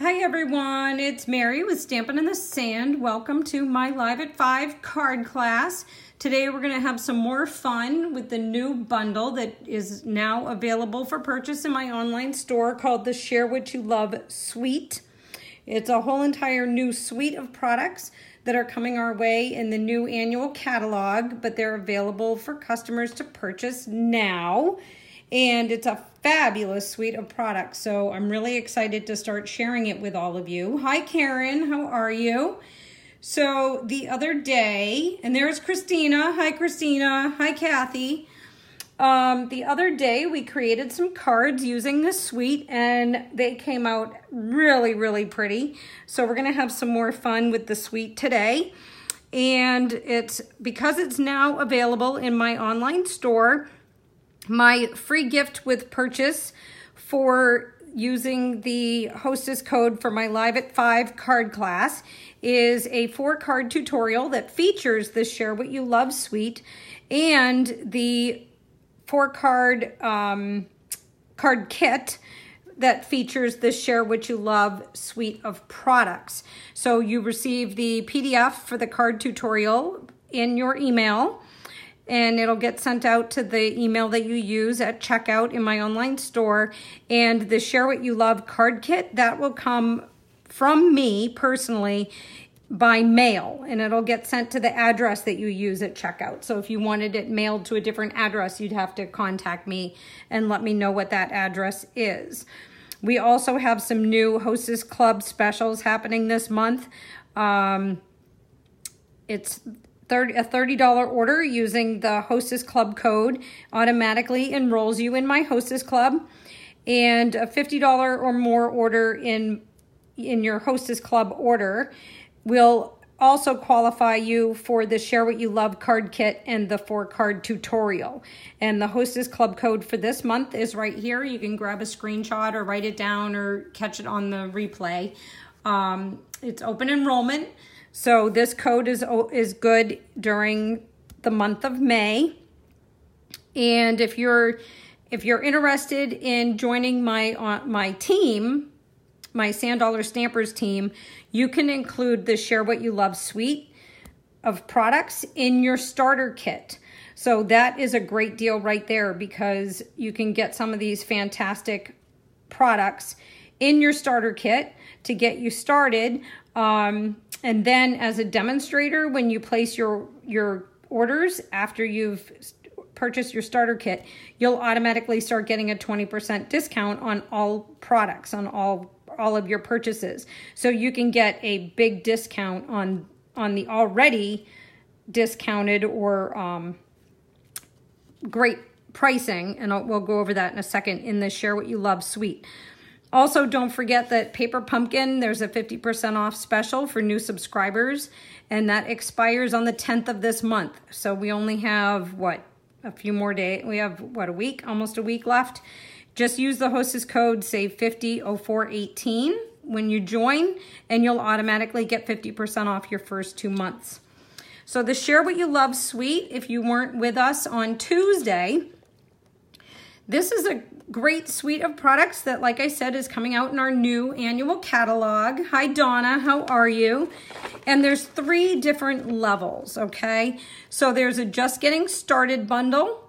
Hi everyone, it's Mary with Stampin' in the Sand. Welcome to my Live at 5 card class. Today we're going to have some more fun with the new bundle that is now available for purchase in my online store called the Share What You Love Suite. It's a whole entire new suite of products that are coming our way in the new annual catalog, but they're available for customers to purchase now. And it's a fabulous suite of products, so I'm really excited to start sharing it with all of you. Hi Karen, how are you? So the other day, and there's Christina. Hi Christina. Hi Kathy. The other day we created some cards using this suite and they came out really, really pretty. So we're gonna have some more fun with the suite today. And it's because it's now available in my online store. My free gift with purchase for using the hostess code for my Live at 5 card class is a 4-card tutorial that features the Share What You Love suite and the 4-card card kit that features the Share What You Love suite of products. So you receive the PDF for the card tutorial in your email, and it'll get sent out to the email that you use at checkout in my online store. And the Share What You Love card kit, that will come from me personally by mail, and it'll get sent to the address that you use at checkout. So if you wanted it mailed to a different address, you'd have to contact me and let me know what that address is. We also have some new Hostess Club specials happening this month. It's a $30 order using the Hostess Club code automatically enrolls you in my Hostess Club, and a $50 or more order in your Hostess Club order will also qualify you for the Share What You Love card kit and the 4-card tutorial. And the Hostess Club code for this month is right here. You can grab a screenshot or write it down or catch it on the replay. It's open enrollment. So this code is good during the month of May. And if you're interested in joining my team, my Sand Dollar Stampers team, you can include the Share What You Love suite of products in your starter kit. So that is a great deal right there, because you can get some of these fantastic products in your starter kit to get you started. And then as a demonstrator, when you place your orders after you've purchased your starter kit, you'll automatically start getting a 20% discount on all products, on all of your purchases. So you can get a big discount on the already discounted or great pricing, and we'll go over that in a second in the Share What You Love suite. Also, don't forget that Paper Pumpkin, there's a 50% off special for new subscribers, and that expires on the 10th of this month. So we only have, a few more days. We have, a week, almost a week left. Just use the hostess code, save 500418 when you join, and you'll automatically get 50% off your first 2 months. So the Share What You Love suite, if you weren't with us on Tuesday, this is a great suite of products that, like I said, is coming out in our new annual catalog. Hi, Donna. How are you? And there's 3 different levels, okay? So there's a Just Getting Started bundle,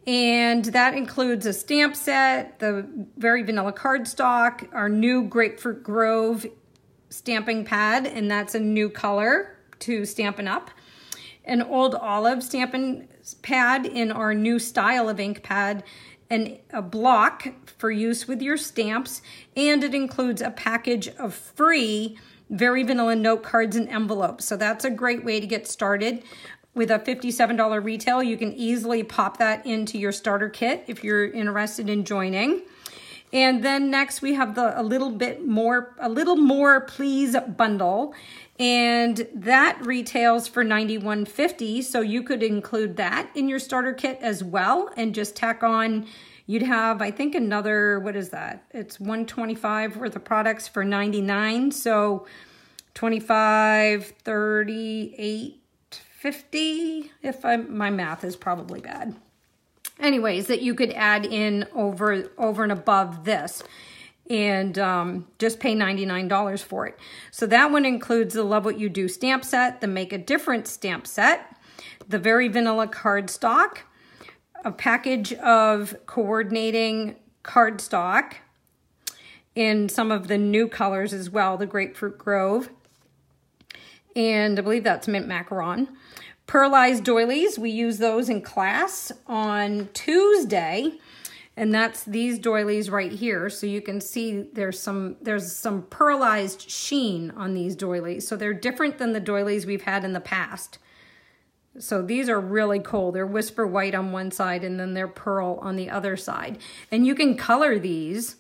and that includes a stamp set, the very vanilla cardstock, our new Grapefruit Grove stamping pad, and that's a new color to Stampin' Up, an Old Olive stamping pad in our new style of ink pad, and a block for use with your stamps, and it includes a package of free very vanilla note cards and envelopes. So that's a great way to get started. With a $57 retail, you can easily pop that into your starter kit if you're interested in joining. And then next we have the a little more please bundle, and that retails for $91.50. So you could include that in your starter kit as well, and just tack on. You'd have, I think, another, what is that? It's $125 worth of products for $99. So 25, 38, 50. My math is probably bad. Anyways, that you could add in over and above this. and just pay $99 for it. So that one includes the Love What You Do stamp set, the Make a Difference stamp set, the Very Vanilla cardstock, a package of coordinating cardstock in some of the new colors as well, the Grapefruit Grove, and I believe that's Mint Macaron. Pearlized doilies, we use those in class on Tuesday, and that's these doilies right here. So you can see there's some pearlized sheen on these doilies. So they're different than the doilies we've had in the past. So these are really cool. They're whisper white on one side and then they're pearl on the other side. And you can color these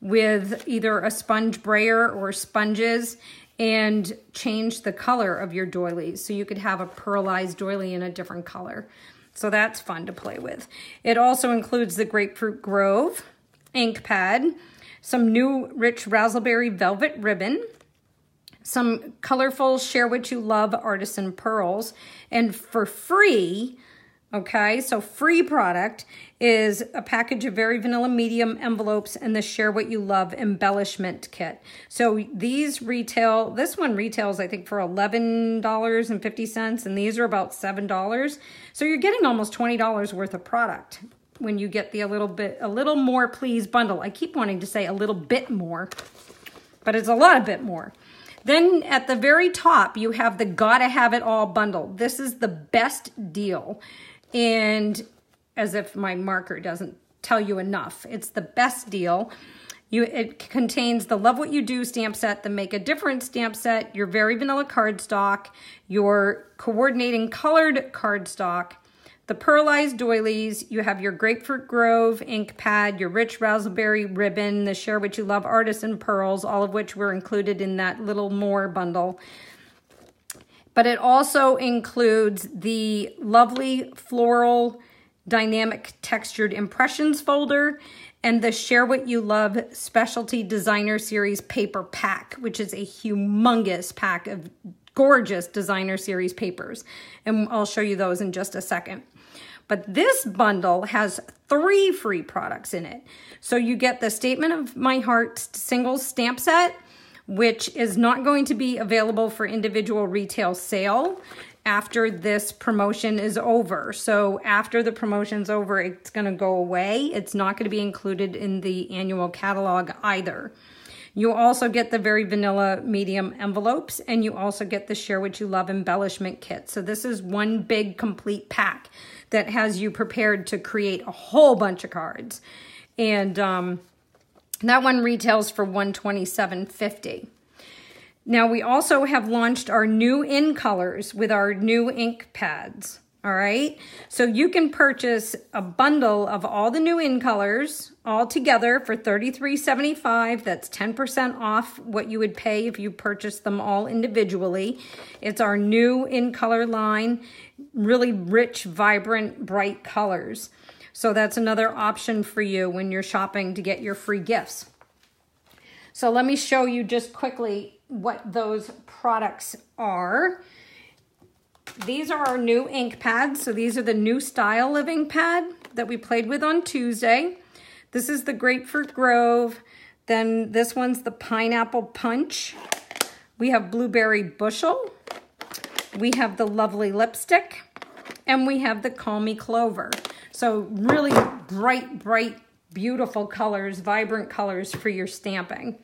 with either a sponge brayer or sponges and change the color of your doilies. So you could have a pearlized doily in a different color. So that's fun to play with. It also includes the Grapefruit Grove ink pad, some new rich raspberry velvet ribbon, some colorful Share What You Love artisan pearls, and for free, okay, so free product is a package of Very Vanilla medium envelopes and the Share What You Love embellishment kit. So these retail, this one retails I think for $11.50 and these are about $7. So you're getting almost $20 worth of product when you get the a little more please bundle. I keep wanting to say a little bit more, but it's a lot of bit more. Then at the very top, you have the Gotta Have It All bundle. This is the best deal. And as if my marker doesn't tell you enough, it's the best deal. It contains the Love What You Do stamp set, the Make a Difference stamp set, your Very Vanilla cardstock, your coordinating colored cardstock, the pearlized doilies, you have your Grapefruit Grove ink pad, your rich raspberry ribbon, the Share What You Love artisan pearls, all of which were included in that little more bundle. But it also includes the lovely floral dynamic textured impressions folder and the Share What You Love specialty designer series paper pack, which is a humongous pack of gorgeous designer series papers. And I'll show you those in just a second. But this bundle has 3 free products in it. So you get the Statement of My Heart singles stamp set, which is not going to be available for individual retail sale after this promotion is over. So after the promotion's over, it's going to go away. It's not going to be included in the annual catalog either. You also get the Very Vanilla medium envelopes, and you also get the Share What You Love embellishment kit. So this is one big complete pack that has you prepared to create a whole bunch of cards. And that one retails for $127.50. Now we also have launched our new in colors with our new ink pads. All right, so you can purchase a bundle of all the new in colors all together for $33.75. That's 10% off what you would pay if you purchased them all individually. It's our new in color line, really rich, vibrant, bright colors. So that's another option for you when you're shopping to get your free gifts. So let me show you just quickly what those products are. These are our new ink pads. So these are the new style of ink pad that we played with on Tuesday. This is the Grapefruit Grove. Then this one's the Pineapple Punch. We have Blueberry Bushel. We have the Lovely Lipstick. And we have the Call Me Clover. So really bright, beautiful colors, vibrant colors for your stamping.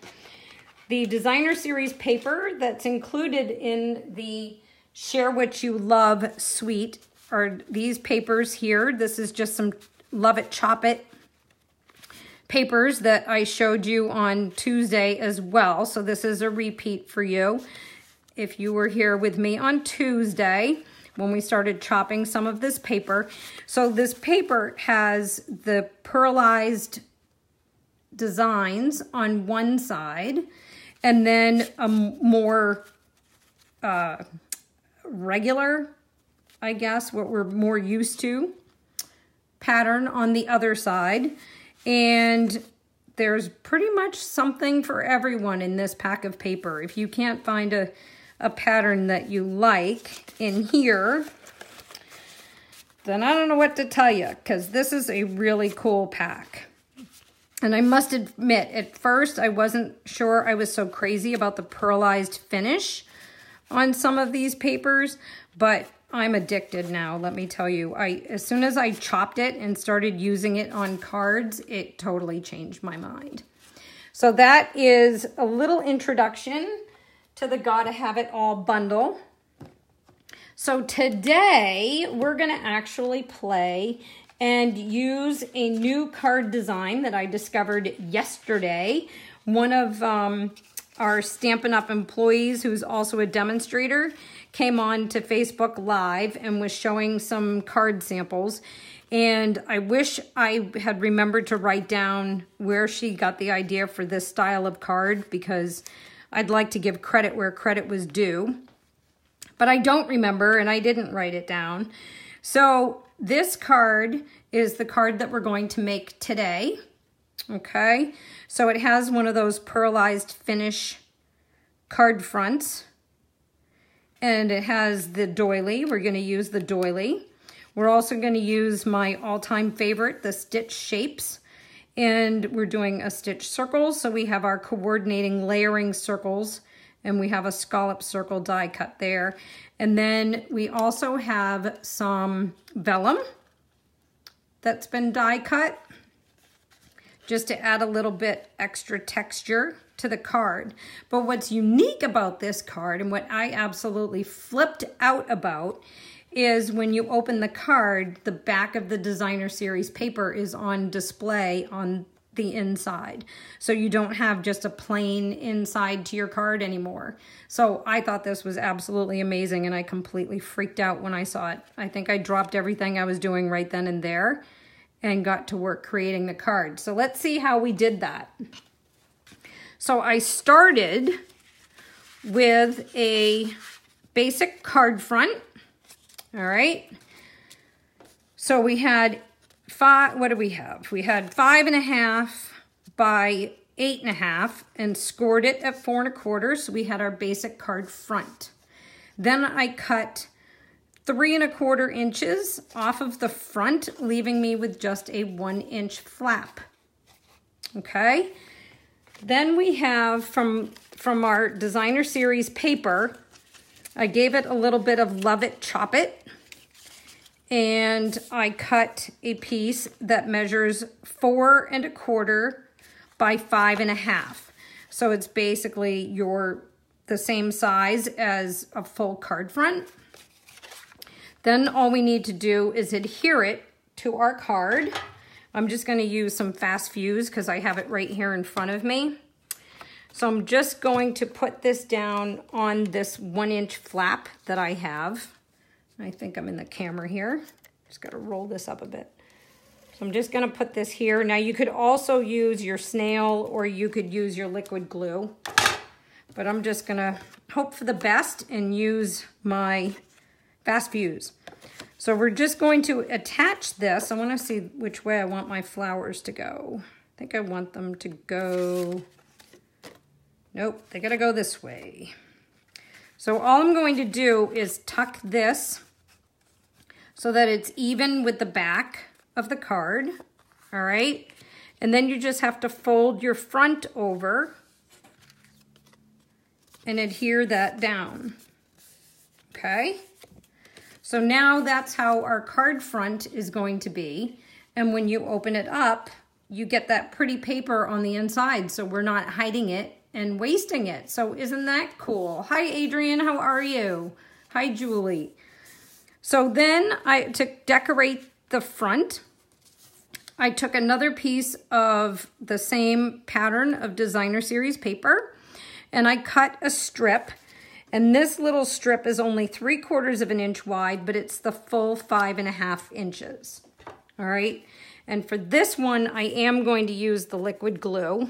The designer series paper that's included in the Share What You Love suite are these papers here. This is just some Love It, Chop It papers that I showed you on Tuesday as well. So this is a repeat for you. If you were here with me on Tuesday when we started chopping some of this paper. So this paper has the pearlized designs on one side and then a more regular, I guess, what we're more used to, pattern on the other side. And there's pretty much something for everyone in this pack of paper. If you can't find a pattern that you like in here, then I don't know what to tell you, because this is a really cool pack. And I must admit, at first I wasn't sure I was so crazy about the pearlized finish on some of these papers, but I'm addicted now, let me tell you. As soon as I chopped it and started using it on cards, it totally changed my mind. So that is a little introduction to the Gotta Have It All bundle. So today we're gonna actually play and use a new card design that I discovered yesterday. One of our Stampin' Up! Employees, who's also a demonstrator, came on to Facebook Live and was showing some card samples. And I wish I had remembered to write down where she got the idea for this style of card, because I'd like to give credit where credit was due. But I don't remember, and I didn't write it down. So this card is the card that we're going to make today, okay? So it has one of those pearlized finish card fronts, and it has the doily. We're gonna use the doily. We're also gonna use my all-time favorite, the stitch shapes, and we're doing a stitch circle, so we have our coordinating layering circles, and we have a scallop circle die cut there. And then we also have some vellum that's been die cut just to add a little bit extra texture to the card. But what's unique about this card, and what I absolutely flipped out about, is when you open the card, the back of the designer series paper is on display on the inside. So you don't have just a plain inside to your card anymore. So I thought this was absolutely amazing, and I completely freaked out when I saw it. I think I dropped everything I was doing right then and there and got to work creating the card. So let's see how we did that. So I started with a basic card front. All right. So we had what do we have? We had 5.5 by 8.5 and scored it at 4 1/4. So we had our basic card front. Then I cut 3 1/4 inches off of the front, leaving me with just a 1-inch flap. Okay. Then we have from our designer series paper, I gave it a little bit of love it, chop it. And I cut a piece that measures 4 1/4 by 5.5. So it's basically the same size as a full card front. Then all we need to do is adhere it to our card. I'm just going to use some fast fuse because I have it right here in front of me. So I'm just going to put this down on this 1-inch flap that I have. I think I'm in the camera here. Just got to roll this up a bit. So I'm just going to put this here. Now you could also use your snail, or you could use your liquid glue. But I'm just going to hope for the best and use my fast fuse. So we're just going to attach this. I want to see which way I want my flowers to go. I think I want them to go... Nope, they got to go this way. So all I'm going to do is tuck this so that it's even with the back of the card, all right? And then you just have to fold your front over and adhere that down, okay? So now that's how our card front is going to be. And when you open it up, you get that pretty paper on the inside, so we're not hiding it and wasting it. So isn't that cool? Hi, Adrian, how are you? Hi, Julie. So then to decorate the front, I took another piece of the same pattern of designer series paper, and I cut a strip. And this little strip is only 3/4 of an inch wide, but it's the full 5.5 inches. All right. And for this one, I am going to use the liquid glue.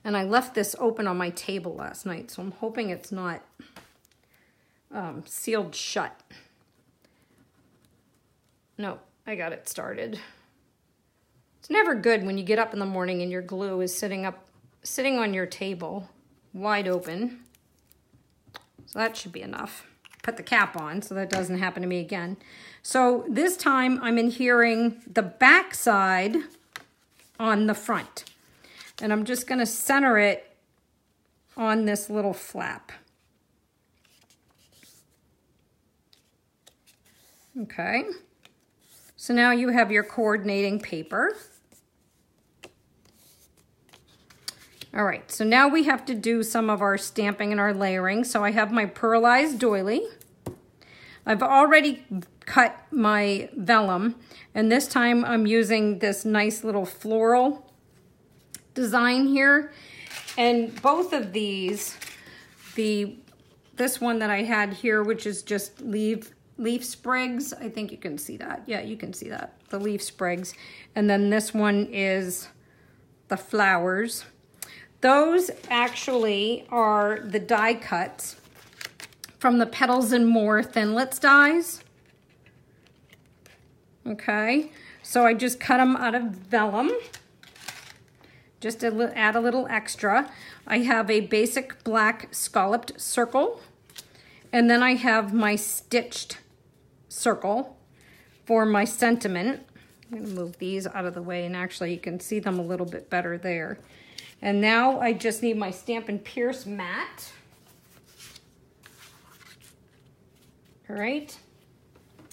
And I left this open on my table last night, so I'm hoping it's not sealed shut. No, I got it started. It's never good when you get up in the morning and your glue is sitting on your table, wide open. So that should be enough. Put the cap on so that doesn't happen to me again. So this time I'm adhering the back side on the front. And I'm just gonna center it on this little flap. Okay, so now you have your coordinating paper. All right, so now we have to do some of our stamping and our layering. So I have my pearlized doily. I've already cut my vellum, and this time I'm using this nice little floral design here. And both of these, this one that I had here, which is just leaf sprigs, I think you can see that. Yeah, you can see that, the leaf sprigs. And then this one is the flowers. Those actually are the die cuts from the Petals and More Thinlits dies. Okay, so I just cut them out of vellum, just to add a little extra. I have a basic black scalloped circle, and then I have my stitched circle for my sentiment. I'm gonna move these out of the way, and actually you can see them a little bit better there. And now I just need my Stampin' Pierce mat. All right.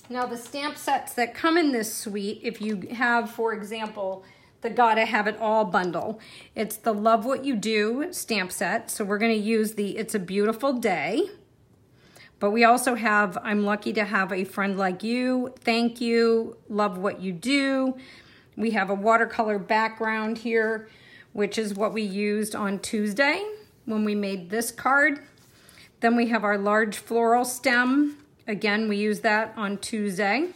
Now the stamp sets that come in this suite, if you have, for example, the Gotta Have It All bundle, it's the Love What You Do stamp set. So we're gonna use the It's a Beautiful Day. But we also have I'm Lucky to Have a Friend Like You, Thank You, Love What You Do. We have a watercolor background here, which is what we used on Tuesday when we made this card. Then we have our large floral stem. Again, we used that on Tuesday.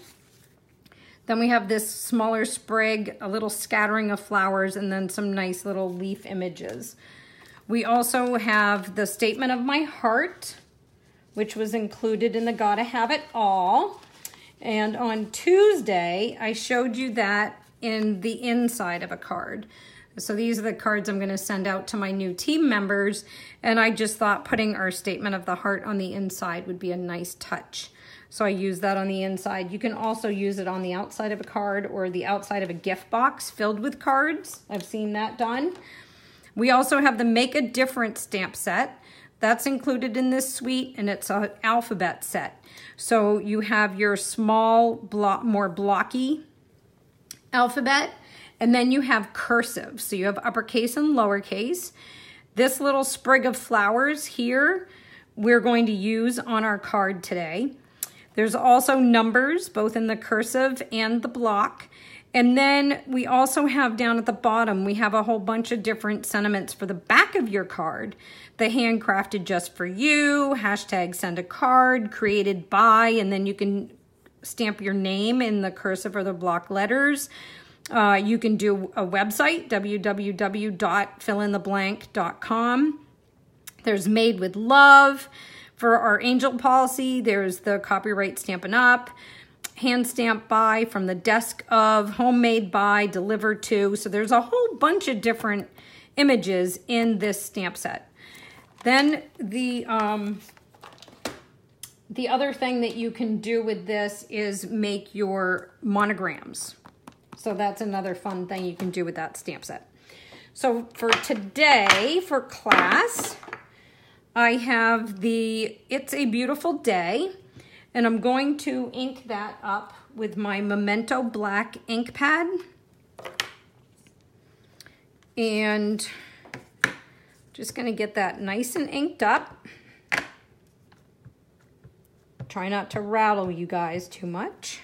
Then we have this smaller sprig, a little scattering of flowers, and then some nice little leaf images. We also have the Statement of My Heart, which was included in the Gotta Have It All. And on Tuesday, I showed you that in the inside of a card. So these are the cards I'm gonna send out to my new team members, and I just thought putting our Statement of the Heart on the inside would be a nice touch. So I use that on the inside. You can also use it on the outside of a card or the outside of a gift box filled with cards. I've seen that done. We also have the Make a Difference stamp set. That's included in this suite, and it's an alphabet set. So you have your small, more blocky alphabet, and then you have cursive. So you have uppercase and lowercase. This little sprig of flowers here, we're going to use on our card today. There's also numbers, both in the cursive and the block. And then we also have down at the bottom, we have a whole bunch of different sentiments for the back of your card. The handcrafted just for you, hashtag send a card, created by, and then you can stamp your name in the cursive or the block letters. You can do a website, www.fillintheblank.com. There's Made with Love. For our angel policy, there's the copyright Stampin' Up, hand stamp by, from the desk of, homemade by, delivered to. So there's a whole bunch of different images in this stamp set. Then the other thing that you can do with this is make your monograms. So that's another fun thing you can do with that stamp set. So for today, for class, I have the It's a Beautiful Day, and I'm going to ink that up with my Memento Black ink pad. And just gonna get that nice and inked up. Try not to rattle you guys too much.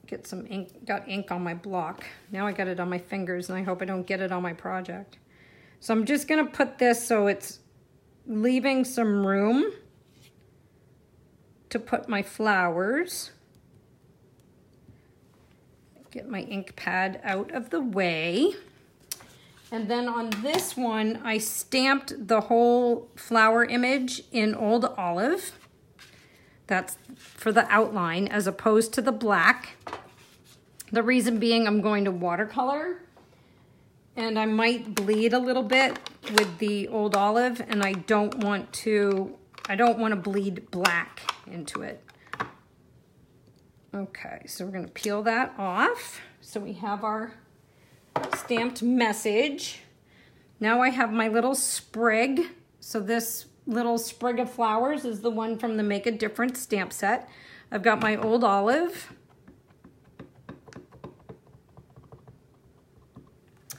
Get some ink, got ink on my block. Now I got it on my fingers, and I hope I don't get it on my project. So I'm just gonna put this so it's leaving some room to put my flowers. Get my ink pad out of the way. And then on this one, I stamped the whole flower image in Old Olive. That's for the outline as opposed to the black. The reason being I'm going to watercolor, and I might bleed a little bit with the Old Olive, and I don't want to bleed black into it. Okay, so we're gonna peel that off. So we have our stamped message. Now I have my little sprig. So this little sprig of flowers is the one from the Make a Difference stamp set. I've got my old olive.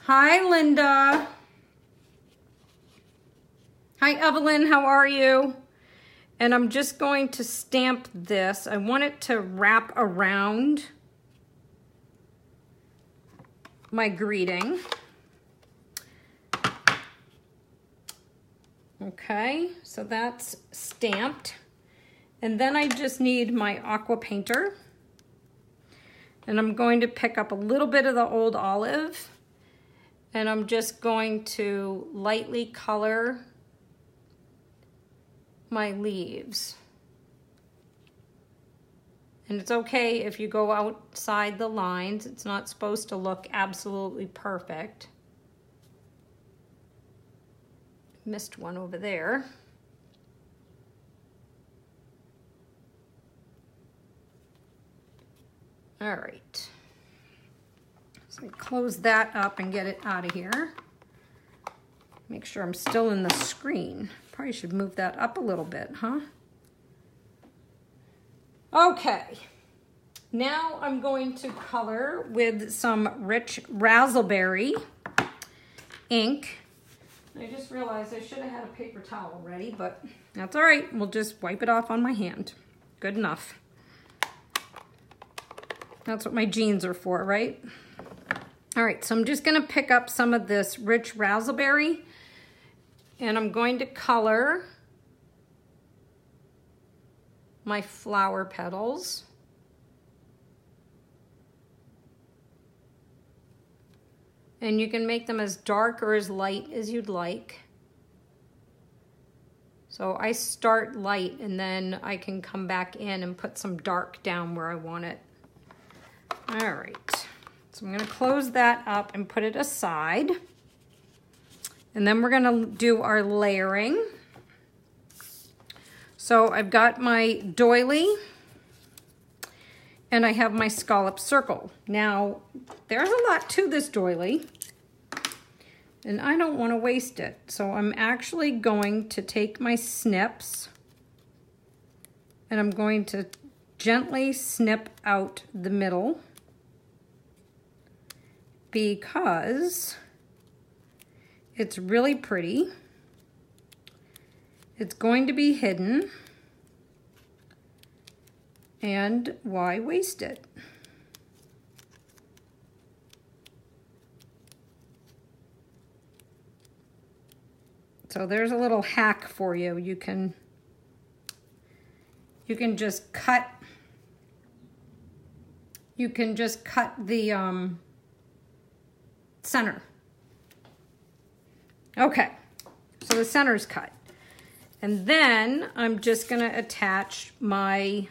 Hi, Linda. Hi, Evelyn, how are you? And I'm just going to stamp this. I want it to wrap around my greeting. Okay, so that's stamped. And then I just need my aqua painter. And I'm going to pick up a little bit of the old olive. And I'm just going to lightly color my leaves. And it's okay if you go outside the lines. It's not supposed to look absolutely perfect. Missed one over there. All right. So close that up and get it out of here. Make sure I'm still in the screen. Probably should move that up a little bit, huh? Okay. Now I'm going to color with some rich raspberry ink. I just realized I should have had a paper towel ready, but that's all right. We'll just wipe it off on my hand. Good enough. That's what my jeans are for, right? All right, so I'm just gonna pick up some of this rich raspberry and I'm going to color my flower petals. And you can make them as dark or as light as you'd like. So I start light and then I can come back in and put some dark down where I want it. All right, so I'm gonna close that up and put it aside. And then we're gonna do our layering. So I've got my doily and I have my scallop circle. Now, there's a lot to this doily and I don't want to waste it. So I'm actually going to take my snips and I'm going to gently snip out the middle because it's really pretty. It's going to be hidden. And why waste it? So there's a little hack for you. You can just cut the center. Okay, so the center's cut. And then I'm just gonna attach my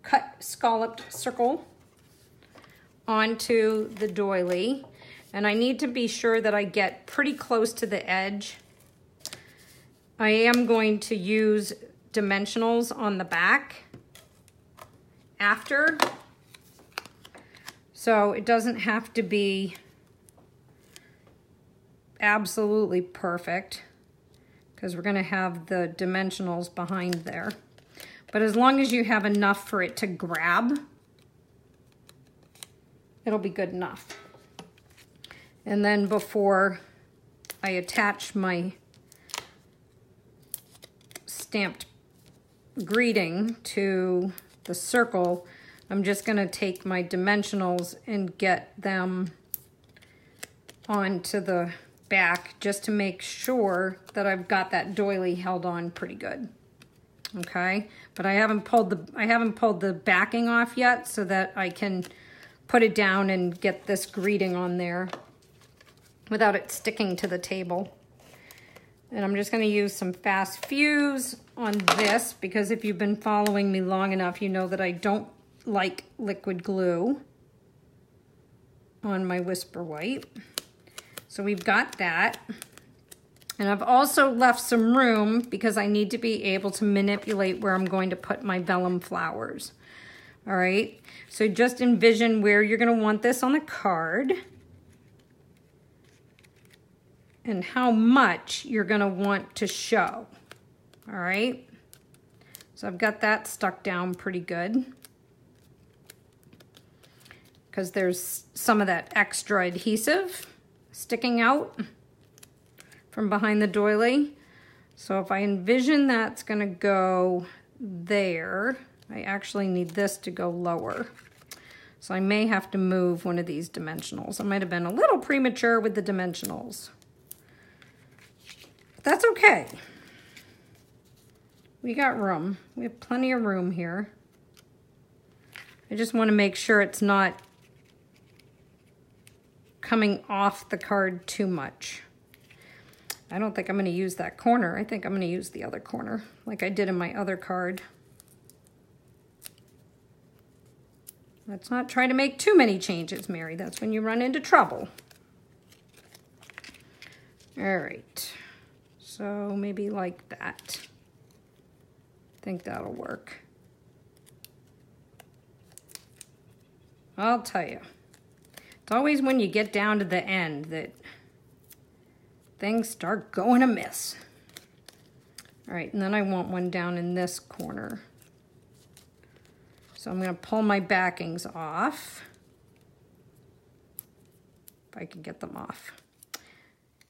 cut scalloped circle onto the doily. And I need to be sure that I get pretty close to the edge. I am going to use dimensionals on the back after. So it doesn't have to be absolutely perfect because we're going to have the dimensionals behind there. But as long as you have enough for it to grab, it'll be good enough. And then before I attach my stamped greeting to the circle, I'm just going to take my dimensionals and get them onto the back just to make sure that I've got that doily held on pretty good. Okay, but I haven't pulled the backing off yet so that I can put it down and get this greeting on there without it sticking to the table. And I'm just going to use some fast fuse on this because if you've been following me long enough, you know that I don't like liquid glue on my Whisper White. So we've got that. And I've also left some room because I need to be able to manipulate where I'm going to put my vellum flowers. All right, so just envision where you're gonna want this on the card and how much you're gonna want to show. All right, so I've got that stuck down pretty good because there's some of that extra adhesive sticking out from behind the doily. So if I envision that's gonna go there, I actually need this to go lower. So I may have to move one of these dimensionals. I might have been a little premature with the dimensionals. But that's okay. We got room. We have plenty of room here. I just want to make sure it's not coming off the card too much. I don't think I'm going to use that corner. I think I'm going to use the other corner like I did in my other card. Let's not try to make too many changes, Mary. That's when you run into trouble. All right. So maybe like that. I think that'll work. I'll tell you. It's always when you get down to the end that things start going amiss. All right, and then I want one down in this corner. So I'm going to pull my backings off, if I can get them off.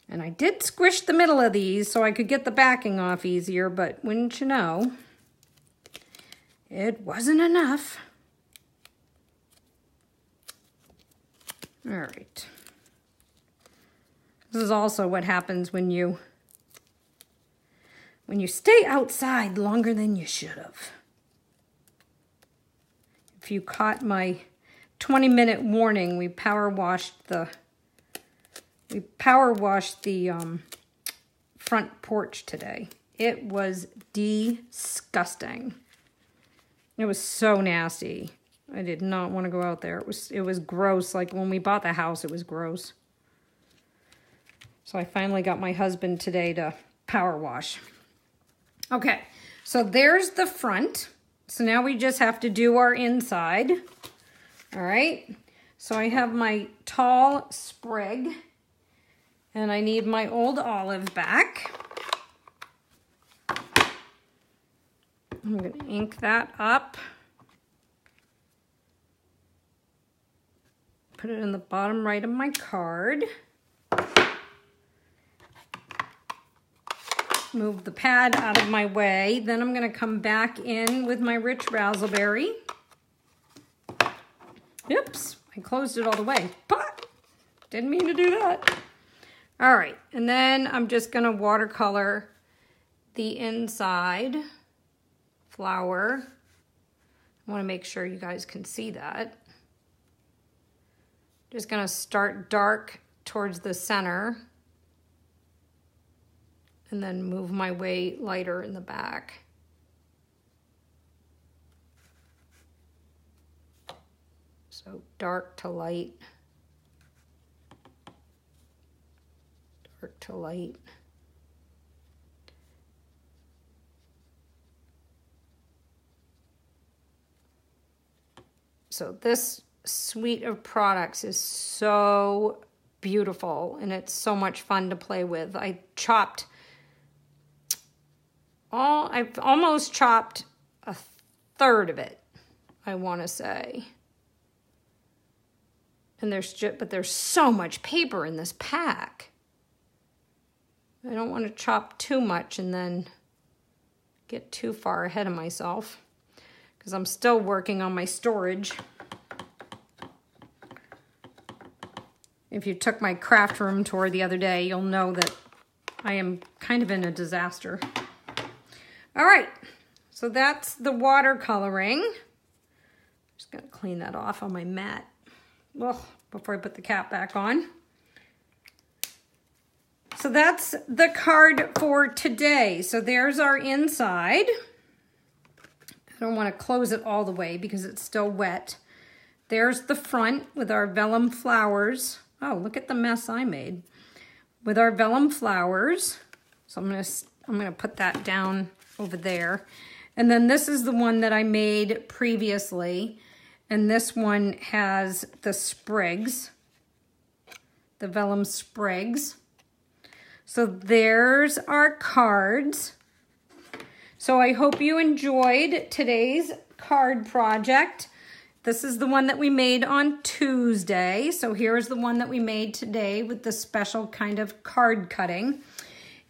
And I did squish the middle of these so I could get the backing off easier, but wouldn't you know, it wasn't enough. All right. This is also what happens when you stay outside longer than you should have. If you caught my 20-minute warning, we power washed the front porch today. It was disgusting. It was so nasty. I did not want to go out there. It was gross. Like when we bought the house, it was gross. So I finally got my husband today to power wash. Okay, so there's the front. So now we just have to do our inside. All right, so I have my tall sprig and I need my old olive back. I'm gonna ink that up. Put it in the bottom right of my card. Move the pad out of my way. Then I'm going to come back in with my rich razzleberry. Oops, I closed it all the way, but didn't mean to do that. All right, and then I'm just going to watercolor the inside flower. I want to make sure you guys can see that. Just going to start dark towards the center and then move my way lighter in the back. So dark to light, dark to light. So this suite of products is so beautiful and it's so much fun to play with. I've almost chopped a third of it, I want to say. And but there's so much paper in this pack. I don't want to chop too much and then get too far ahead of myself because I'm still working on my storage. If you took my craft room tour the other day, you'll know that I am kind of in a disaster. All right, so that's the watercoloring. Just gonna clean that off on my mat before I put the cap back on. So that's the card for today. So there's our inside. I don't want to close it all the way because it's still wet. There's the front with our vellum flowers. Oh, look at the mess I made. With our vellum flowers. So I'm gonna put that down over there. And then this is the one that I made previously. And this one has the sprigs, the vellum sprigs. So there's our cards. So I hope you enjoyed today's card project. This is the one that we made on Tuesday. So here's the one that we made today with the special kind of card cutting.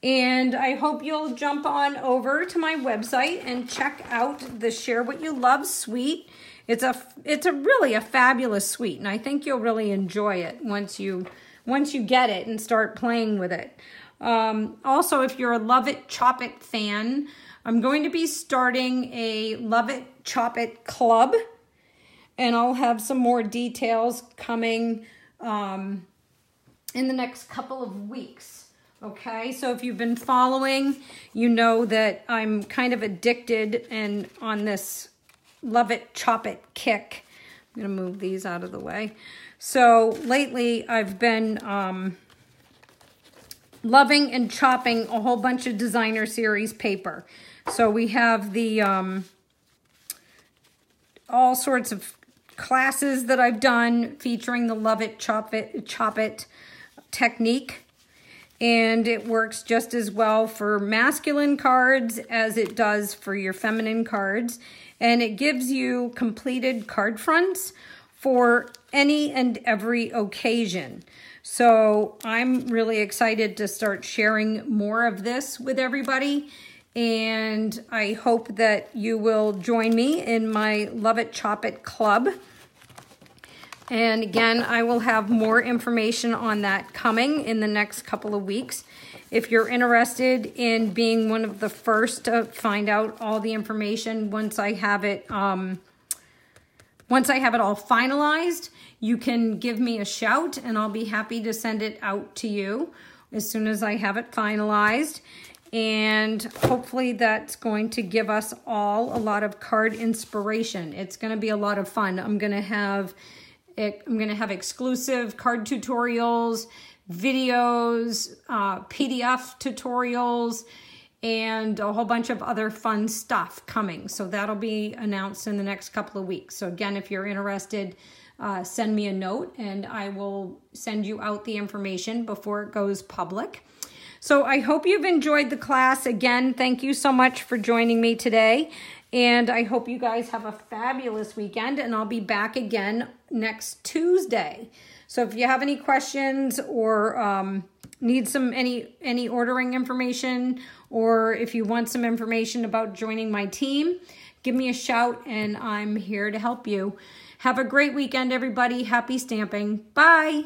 And I hope you'll jump on over to my website and check out the Share What You Love suite. It's a really a fabulous suite, and I think you'll really enjoy it once you get it and start playing with it. Also, if you're a Love It, Chop It fan, I'm going to be starting a Love It, Chop It club, and I'll have some more details coming in the next couple of weeks. Okay, so if you've been following, you know that I'm kind of addicted and on this Love It, Chop It kick. I'm going to move these out of the way. So lately I've been loving and chopping a whole bunch of designer series paper. So we have the all sorts of classes that I've done featuring the Love It, Chop It technique. And it works just as well for masculine cards as it does for your feminine cards. And it gives you completed card fronts for any and every occasion. So I'm really excited to start sharing more of this with everybody. And I hope that you will join me in my Love It, Chop It club. And again, I will have more information on that coming in the next couple of weeks. If you're interested in being one of the first to find out all the information once I have it all finalized, you can give me a shout and I'll be happy to send it out to you as soon as I have it finalized. And hopefully that's going to give us all a lot of card inspiration. It's going to be a lot of fun. I'm going to have exclusive card tutorials, videos, PDF tutorials, and a whole bunch of other fun stuff coming. So that'll be announced in the next couple of weeks. So again, if you're interested, send me a note and I will send you out the information before it goes public. So I hope you've enjoyed the class. Again, thank you so much for joining me today. And I hope you guys have a fabulous weekend, and I'll be back again next Tuesday. So if you have any questions or need any ordering information, or if you want some information about joining my team, give me a shout and I'm here to help you. Have a great weekend, everybody. Happy stamping. Bye.